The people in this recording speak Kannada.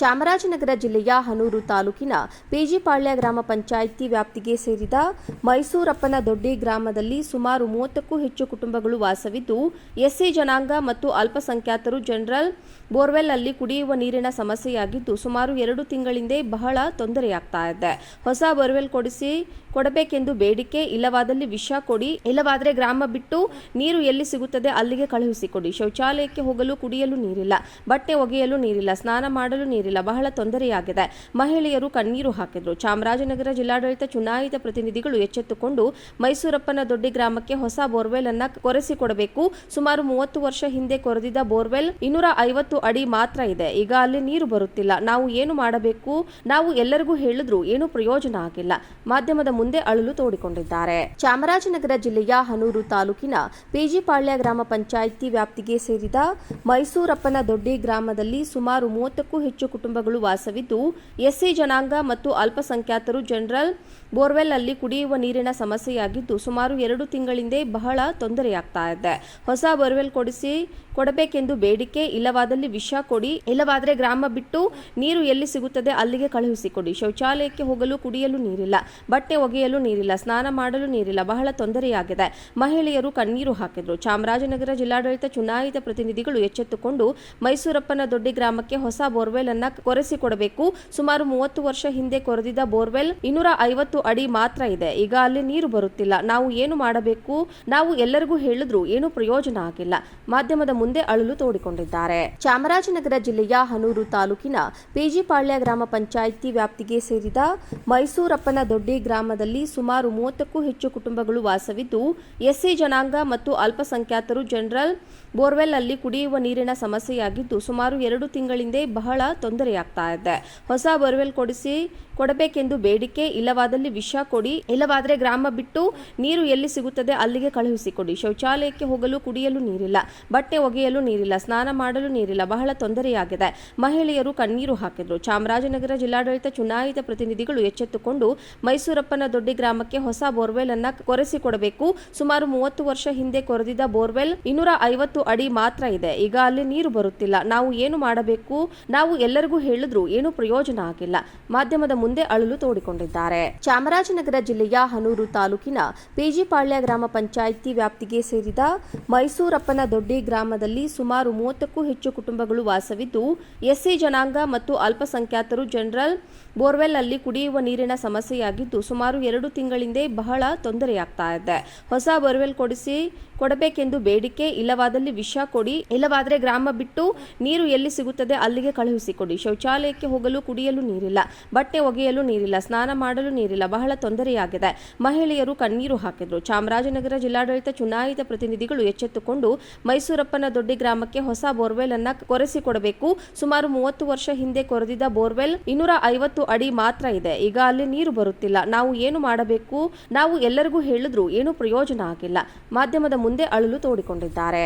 ಚಾಮರಾಜನಗರ ಜಿಲ್ಲೆಯ ಹನೂರು ತಾಲೂಕಿನ ಪಿಜಿಪಾಳ್ಯ ಗ್ರಾಮ ಪಂಚಾಯಿತಿ ವ್ಯಾಪ್ತಿಗೆ ಸೇರಿದ ಮೈಸೂರಪ್ಪನ ದೊಡ್ಡಿ ಗ್ರಾಮದಲ್ಲಿ ಸುಮಾರು 30ಕ್ಕೂ ಹೆಚ್ಚು ಕುಟುಂಬಗಳು ವಾಸವಿದ್ದು, ಎಸ್ಸಿ ಜನಾಂಗ ಮತ್ತು ಅಲ್ಪಸಂಖ್ಯಾತರು ಜನರಲ್ ಬೋರ್ವೆಲ್ನಲ್ಲಿ ಕುಡಿಯುವ ನೀರಿನ ಸಮಸ್ಯೆಯಾಗಿದ್ದು, ಸುಮಾರು 2 ತಿಂಗಳಿಂದ ಬಹಳ ತೊಂದರೆಯಾಗ್ತಾ ಇದೆ. ಹೊಸ ಬೋರ್ವೆಲ್ ಕೊಡಬೇಕೆಂದು ಬೇಡಿಕೆ, ಇಲ್ಲವಾದಲ್ಲಿ ವಿಷ ಕೊಡಿ, ಇಲ್ಲವಾದರೆ ಗ್ರಾಮ ಬಿಟ್ಟು ನೀರು ಎಲ್ಲಿ ಸಿಗುತ್ತದೆ ಅಲ್ಲಿಗೆ ಕಳುಹಿಸಿಕೊಡಿ. ಶೌಚಾಲಯಕ್ಕೆ ಹೋಗಲು ಕುಡಿಯಲು ನೀರಿಲ್ಲ, ಬಟ್ಟೆ ಒಗೆಯಲು ನೀರಿಲ್ಲ, ಸ್ನಾನ ಮಾಡಲು ನೀರಿಲ್ಲ, ಬಹಳ ತೊಂದರೆಯಾಗಿದೆ. ಮಹಿಳೆಯರು ಕಣ್ಣೀರು ಹಾಕಿದ್ರು. ಚಾಮರಾಜನಗರ ಜಿಲ್ಲಾಡಳಿತ ಚುನಾಯಿತ ಪ್ರತಿನಿಧಿಗಳು ಎಚ್ಚೆತ್ತುಕೊಂಡು ಮೈಸೂರಪ್ಪನ ದೊಡ್ಡಿ ಗ್ರಾಮಕ್ಕೆ ಹೊಸ ಬೋರ್ವೆಲ್ ಅನ್ನ ಕೊರೆಸಿಕೊಡಬೇಕು. ಸುಮಾರು 30 ವರ್ಷ ಹಿಂದೆ ಕೊರೆದಿದ್ದ ಬೋರ್ವೆಲ್ 250 ಅಡಿ ಮಾತ್ರ ಇದೆ. ಈಗ ಅಲ್ಲಿ ನೀರು ಬರುತ್ತಿಲ್ಲ. ನಾವು ಏನು ಮಾಡಬೇಕು? ನಾವು ಎಲ್ಲರಿಗೂ ಹೇಳಿದ್ರು ಏನು ಪ್ರಯೋಜನ ಆಗಿಲ್ಲ. ಮಾಧ್ಯಮದ ಮುಂದೆ ಅಳಲು ತೋಡಿಕೊಂಡಿದ್ದಾರೆ. ಚಾಮರಾಜನಗರ ಜಿಲ್ಲೆಯ ಹನೂರು ತಾಲೂಕಿನ ಪಿಜಿಪಾಳ್ಯ ಗ್ರಾಮ ಪಂಚಾಯಿತಿ ವ್ಯಾಪ್ತಿಗೆ ಸೇರಿದ ಮೈಸೂರಪ್ಪನ ದೊಡ್ಡಿ ಗ್ರಾಮದಲ್ಲಿ ಸುಮಾರು 30ಕ್ಕೂ ಹೆಚ್ಚು ಕುಟುಂಬಗಳು ವಾಸವಿದ್ದು, ಎಸ್ಸಿ ಜನಾಂಗ ಮತ್ತು ಅಲ್ಪಸಂಖ್ಯಾತರು ಜನರಲ್ ಬೋರ್ವೆಲ್ನಲ್ಲಿ ಕುಡಿಯುವ ನೀರಿನ ಸಮಸ್ಯೆಯಾಗಿದ್ದು, ಸುಮಾರು 2 ತಿಂಗಳಿಂದ ಬಹಳ ತೊಂದರೆಯಾಗ್ತಾ ಇದೆ. ಹೊಸ ಬೋರ್ವೆಲ್ ಕೊಡಬೇಕೆಂದು ಬೇಡಿಕೆ, ಇಲ್ಲವಾದಲ್ಲಿ ವಿಷ ಕೊಡಿ, ಇಲ್ಲವಾದರೆ ಗ್ರಾಮ ಬಿಟ್ಟು ನೀರು ಎಲ್ಲಿ ಸಿಗುತ್ತದೆ ಅಲ್ಲಿಗೆ ಕಳುಹಿಸಿಕೊಡಿ. ಶೌಚಾಲಯಕ್ಕೆ ಹೋಗಲು ಕುಡಿಯಲು ನೀರಿಲ್ಲ, ಬಟ್ಟೆ ಒಗೆಯಲು ನೀರಿಲ್ಲ, ಸ್ನಾನ ಮಾಡಲು ನೀರಿಲ್ಲ, ಬಹಳ ತೊಂದರೆಯಾಗಿದೆ. ಮಹಿಳೆಯರು ಕಣ್ಣೀರು ಹಾಕಿದ್ರು. ಚಾಮರಾಜನಗರ ಜಿಲ್ಲಾಡಳಿತ ಚುನಾಯಿತ ಪ್ರತಿನಿಧಿಗಳು ಎಚ್ಚೆತ್ತುಕೊಂಡು ಮೈಸೂರಪ್ಪನ ದೊಡ್ಡಿ ಗ್ರಾಮಕ್ಕೆ ಹೊಸ ಬೋರ್ವೆಲ್ ಅನ್ನ ಕೊರೆಸಿಕೊಡಬೇಕು. ಸುಮಾರು 30 ವರ್ಷ ಹಿಂದೆ ಕೊರೆದಿದ್ದ ಬೋರ್ವೆಲ್ 250 ಅಡಿ ಮಾತ್ರ ಇದೆ. ಈಗ ಅಲ್ಲಿ ನೀರು ಬರುತ್ತಿಲ್ಲ. ನಾವು ಏನು ಮಾಡಬೇಕು? ನಾವು ಎಲ್ಲರಿಗೂ ಹೇಳಿದ್ರು ಏನು ಪ್ರಯೋಜನ ಆಗಿಲ್ಲ. ಮಾಧ್ಯಮದ ಮುಂದೆ ಅಳಲು ತೋಡಿಕೊಂಡಿದ್ದಾರೆ. ಚಾಮರಾಜನಗರ ಜಿಲ್ಲೆಯ ಹನೂರು ತಾಲೂಕಿನ ಪಿಜಿಪಾಳ್ಯ ಗ್ರಾಮ ಪಂಚಾಯಿತಿ ವ್ಯಾಪ್ತಿಗೆ ಸೇರಿದ ಮೈಸೂರಪ್ಪನ ದೊಡ್ಡಿ ಗ್ರಾಮದಲ್ಲಿ ಸುಮಾರು 30ಕ್ಕೂ ಹೆಚ್ಚು ಕುಟುಂಬಗಳು ವಾಸವಿದ್ದು, ಎಸ್ಸಿ ಜನಾಂಗ ಮತ್ತು ಅಲ್ಪಸಂಖ್ಯಾತರು ಜನರಲ್ ಬೋರ್ವೆಲ್ನಲ್ಲಿ ಕುಡಿಯುವ ನೀರಿನ ಸಮಸ್ಯೆಯಾಗಿದ್ದು, ಸುಮಾರು 2 ತಿಂಗಳಿಂದ ಬಹಳ ತೊಂದರೆಯಾಗ್ತಾ ಇದೆ. ಹೊಸ ಬೋರ್ವೆಲ್ ಕೊಡಬೇಕೆಂದು ಬೇಡಿಕೆ, ಇಲ್ಲವಾದಲ್ಲಿ ವಿಷ ಕೊಡಿ, ಇಲ್ಲವಾದರೆ ಗ್ರಾಮ ಬಿಟ್ಟು ನೀರು ಎಲ್ಲಿ ಸಿಗುತ್ತದೆ ಅಲ್ಲಿಗೆ ಕಳುಹಿಸಿಕೊಡಿ. ಶೌಚಾಲಯಕ್ಕೆ ಹೋಗಲು ಕುಡಿಯಲು ನೀರಿಲ್ಲ, ಬಟ್ಟೆ ಒಗೆಯಲು ನೀರಿಲ್ಲ, ಸ್ನಾನ ಮಾಡಲು ನೀರಿಲ್ಲ, ಬಹಳ ತೊಂದರೆಯಾಗಿದೆ. ಮಹಿಳೆಯರು ಕಣ್ಣೀರು ಹಾಕಿದ್ರು. ಚಾಮರಾಜನಗರ ಜಿಲ್ಲಾಡಳಿತ ಚುನಾಯಿತ ಪ್ರತಿನಿಧಿಗಳು ಎಚ್ಚೆತ್ತುಕೊಂಡು ಮೈಸೂರಪ್ಪನ ದೊಡ್ಡಿ ಗ್ರಾಮಕ್ಕೆ ಹೊಸ ಬೋರ್ವೆಲ್ ಅನ್ನ ಕೊರೆಸಿಕೊಡಬೇಕು. ಸುಮಾರು 30 ವರ್ಷ ಹಿಂದೆ ಕೊರೆದಿದ್ದ ಬೋರ್ವೆಲ್ 250 ಅಡಿ ಮಾತ್ರ ಇದೆ. ಈಗ ಅಲ್ಲಿ ನೀರು ಬರುತ್ತಿಲ್ಲ. ನಾವು ಏನು ಮಾಡಬೇಕು? ನಾವು ಎಲ್ಲರಿಗೂ ಹೇಳಿದ್ರು ಏನು ಪ್ರಯೋಜನ ಆಗಿಲ್ಲ. ಮಾಧ್ಯಮದ ಮುಂದೆ ಅಳಲು ತೋಡಿಕೊಂಡಿದ್ದಾರೆ. ಚಾಮರಾಜನಗರ ಜಿಲ್ಲೆಯ ಹನೂರು ತಾಲೂಕಿನ ಪಿಜಿಪಾಳ್ಯ ಗ್ರಾಮ ಪಂಚಾಯಿತಿ ವ್ಯಾಪ್ತಿಗೆ ಸೇರಿದ ಮೈಸೂರಪ್ಪನ ದೊಡ್ಡಿ ಗ್ರಾಮದಲ್ಲಿ ಸುಮಾರು 30ಕ್ಕೂ ಹೆಚ್ಚು ಕುಟುಂಬಗಳು ವಾಸವಿದ್ದು, ಎಸ್ಸಿ ಜನಾಂಗ ಮತ್ತು ಅಲ್ಪಸಂಖ್ಯಾತರು ಜನರಲ್ ಬೋರ್ವೆಲ್ನಲ್ಲಿ ಕುಡಿಯುವ ನೀರಿನ ಸಮಸ್ಯೆಯಾಗಿದ್ದು, ಸುಮಾರು 2 ತಿಂಗಳಿಂದ ಬಹಳ ತೊಂದರೆಯಾಗ್ತಾ ಇದೆ. ಹೊಸ ಬೋರ್ವೆಲ್ ಕೊಡಬೇಕೆಂದು ಬೇಡಿಕೆ, ಇಲ್ಲವಾದಲ್ಲಿ ವಿಷ ಕೊಡಿ, ಇಲ್ಲವಾದರೆ ಗ್ರಾಮ ಬಿಟ್ಟು ನೀರು ಎಲ್ಲಿ ಸಿಗುತ್ತದೆ ಅಲ್ಲಿಗೆ ಕಳುಹಿಸಿಕೊಡಿ. ಶೌಚಾಲಯಕ್ಕೆ ಹೋಗಲು ಕುಡಿಯಲು ನೀರಿಲ್ಲ, ಬಟ್ಟೆ ಒಗೆಯಲು ನೀರಿಲ್ಲ, ಸ್ನಾನ ಮಾಡಲು ನೀರಿಲ್ಲ, ಬಹಳ ತೊಂದರೆಯಾಗಿದೆ. ಮಹಿಳೆಯರು ಕಣ್ಣೀರು ಹಾಕಿದ್ರು. ಚಾಮರಾಜನಗರ ಜಿಲ್ಲಾಡಳಿತ ಚುನಾಯಿತ ಪ್ರತಿನಿಧಿಗಳು ಎಚ್ಚೆತ್ತುಕೊಂಡು ಮೈಸೂರಪ್ಪನ ದೊಡ್ಡಿ ಗ್ರಾಮಕ್ಕೆ ಹೊಸ ಬೋರ್ವೆಲ್ ಅನ್ನ ಕೊರೆಸಿಕೊಡಬೇಕು. ಸುಮಾರು 30 ವರ್ಷ ಹಿಂದೆ ಕೊರೆದಿದ್ದ ಬೋರ್ವೆಲ್ 250 ಅಡಿ ಮಾತ್ರ ಇದೆ. ಈಗ ಅಲ್ಲಿ ನೀರು ಬರುತ್ತಿಲ್ಲ. ನಾವು ಏನು ಮಾಡಬೇಕು? ನಾವು ಎಲ್ಲರಿಗೂ ಹೇಳಿದ್ರು ಏನು ಪ್ರಯೋಜನ ಆಗಿಲ್ಲ. ಮಾಧ್ಯಮದ ಮುಂದೆ ಅಳಲು ತೋಡಿಕೊಂಡಿದ್ದಾರೆ.